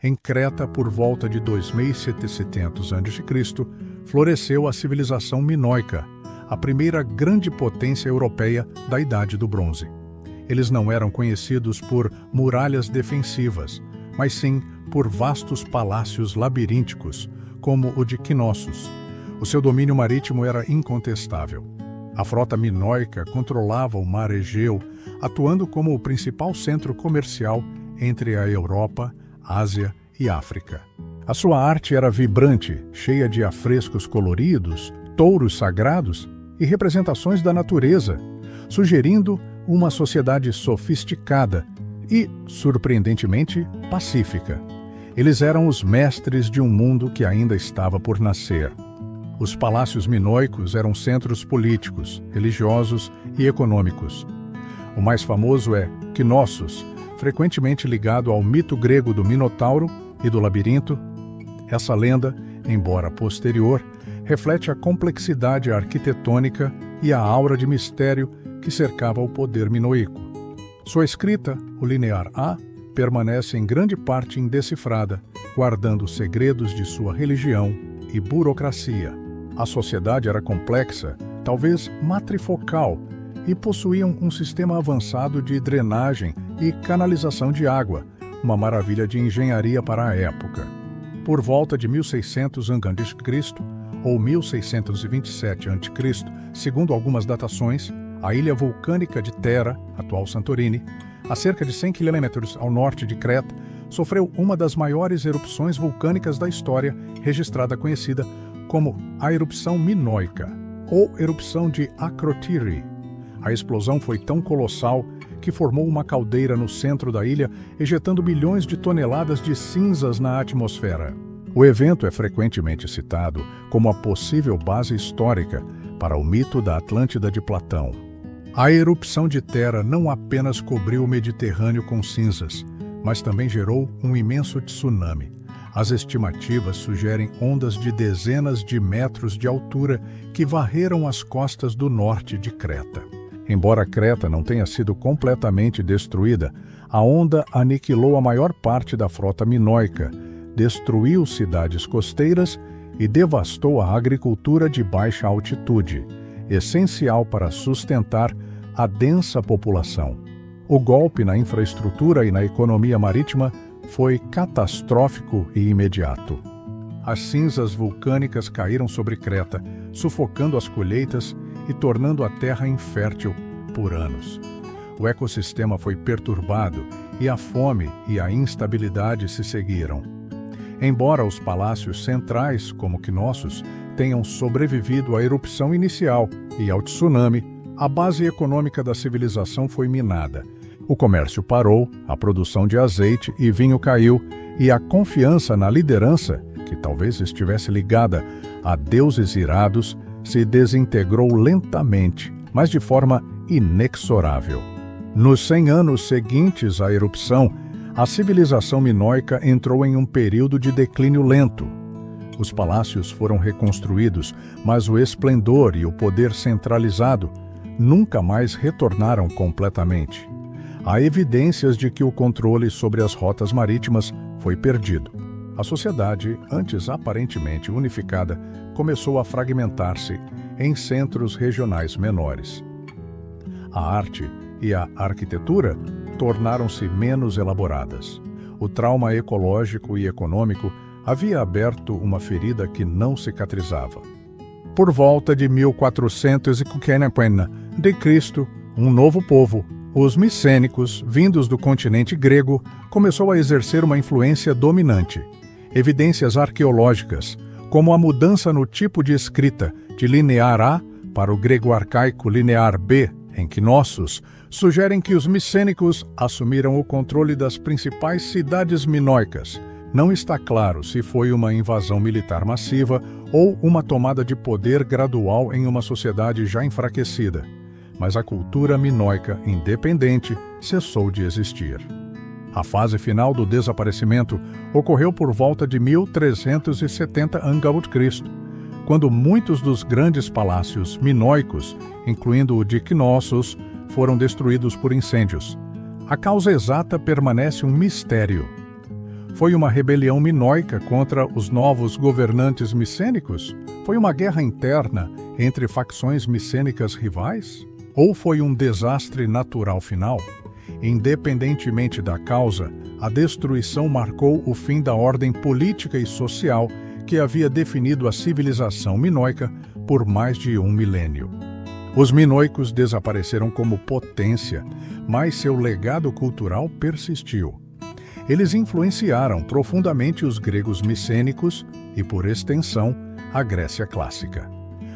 Em Creta, por volta de 2700 a.C., floresceu a civilização minoica, a primeira grande potência europeia da Idade do Bronze. Eles não eram conhecidos por muralhas defensivas, mas sim por vastos palácios labirínticos, como o de Knossos. O seu domínio marítimo era incontestável. A frota minoica controlava o mar Egeu, atuando como o principal centro comercial entre a Europa, Ásia e África. A sua arte era vibrante, cheia de afrescos coloridos, touros sagrados e representações da natureza, sugerindo uma sociedade sofisticada e, surpreendentemente, pacífica. Eles eram os mestres de um mundo que ainda estava por nascer. Os palácios minoicos eram centros políticos, religiosos e econômicos. O mais famoso é Knossos, frequentemente ligado ao mito grego do Minotauro e do labirinto. Essa lenda, embora posterior, reflete a complexidade arquitetônica e a aura de mistério que cercava o poder minoico. Sua escrita, o linear A, permanece em grande parte indecifrada, guardando os segredos de sua religião e burocracia. A sociedade era complexa, talvez matrifocal, e possuíam um sistema avançado de drenagem e canalização de água, uma maravilha de engenharia para a época. Por volta de 1600 a.C. ou 1627 a.C., segundo algumas datações, a ilha vulcânica de Thera, atual Santorini, a cerca de 100 km ao norte de Creta, sofreu uma das maiores erupções vulcânicas da história, registrada conhecida como a erupção minoica, ou erupção de Akrotiri. A explosão foi tão colossal que formou uma caldeira no centro da ilha, ejetando bilhões de toneladas de cinzas na atmosfera. O evento é frequentemente citado como a possível base histórica para o mito da Atlântida de Platão. A erupção de Thera não apenas cobriu o Mediterrâneo com cinzas, mas também gerou um imenso tsunami. As estimativas sugerem ondas de dezenas de metros de altura que varreram as costas do norte de Creta. Embora Creta não tenha sido completamente destruída, a onda aniquilou a maior parte da frota minoica, destruiu cidades costeiras e devastou a agricultura de baixa altitude, essencial para sustentar a densa população. O golpe na infraestrutura e na economia marítima foi catastrófico e imediato. As cinzas vulcânicas caíram sobre Creta, sufocando as colheitas e tornando a terra infértil por anos. O ecossistema foi perturbado e a fome e a instabilidade se seguiram. Embora os palácios centrais, como Knossos, tenham sobrevivido à erupção inicial e ao tsunami, a base econômica da civilização foi minada. O comércio parou, a produção de azeite e vinho caiu e a confiança na liderança, que talvez estivesse ligada a deuses irados, se desintegrou lentamente, mas de forma inexorável. Nos 100 anos seguintes à erupção, a civilização minoica entrou em um período de declínio lento. Os palácios foram reconstruídos, mas o esplendor e o poder centralizado nunca mais retornaram completamente. Há evidências de que o controle sobre as rotas marítimas foi perdido. A sociedade, antes aparentemente unificada, começou a fragmentar-se em centros regionais menores. A arte e a arquitetura tornaram-se menos elaboradas. O trauma ecológico e econômico havia aberto uma ferida que não cicatrizava. Por volta de 1450 d.C., um novo povo, os micênicos, vindos do continente grego, começou a exercer uma influência dominante. Evidências arqueológicas, como a mudança no tipo de escrita de linear A para o grego arcaico linear B em Knossos, sugerem que os micênicos assumiram o controle das principais cidades minoicas. Não está claro se foi uma invasão militar massiva ou uma tomada de poder gradual em uma sociedade já enfraquecida, mas a cultura minoica independente cessou de existir. A fase final do desaparecimento ocorreu por volta de 1370 a.C., quando muitos dos grandes palácios minoicos, incluindo o de Knossos, foram destruídos por incêndios. A causa exata permanece um mistério. Foi uma rebelião minoica contra os novos governantes micênicos? Foi uma guerra interna entre facções micênicas rivais? Ou foi um desastre natural final? Independentemente da causa, a destruição marcou o fim da ordem política e social que havia definido a civilização minoica por mais de um milênio. Os minoicos desapareceram como potência, mas seu legado cultural persistiu. Eles influenciaram profundamente os gregos micênicos e, por extensão, a Grécia clássica.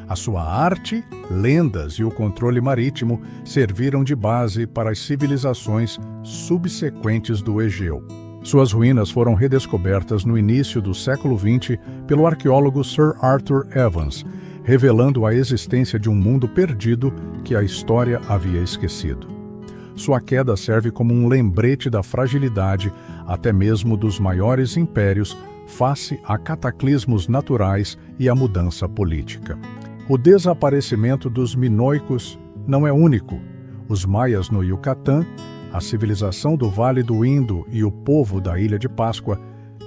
A sua arte, lendas e o controle marítimo serviram de base para as civilizações subsequentes do Egeu. Suas ruínas foram redescobertas no início do século XX pelo arqueólogo Sir Arthur Evans, revelando a existência de um mundo perdido que a história havia esquecido. Sua queda serve como um lembrete da fragilidade até mesmo dos maiores impérios face a cataclismos naturais e à mudança política. O desaparecimento dos minoicos não é único. Os maias no Yucatán, a civilização do Vale do Indo e o povo da Ilha de Páscoa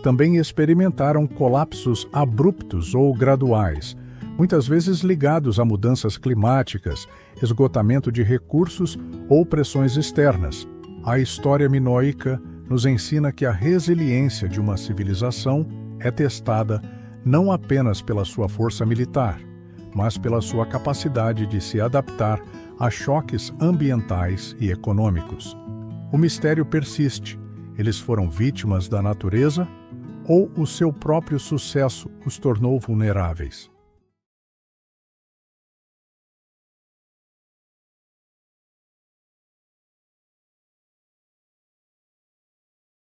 também experimentaram colapsos abruptos ou graduais, muitas vezes ligados a mudanças climáticas, esgotamento de recursos ou pressões externas. A história minoica nos ensina que a resiliência de uma civilização é testada não apenas pela sua força militar, mas pela sua capacidade de se adaptar a choques ambientais e econômicos. O mistério persiste. Eles foram vítimas da natureza ou o seu próprio sucesso os tornou vulneráveis?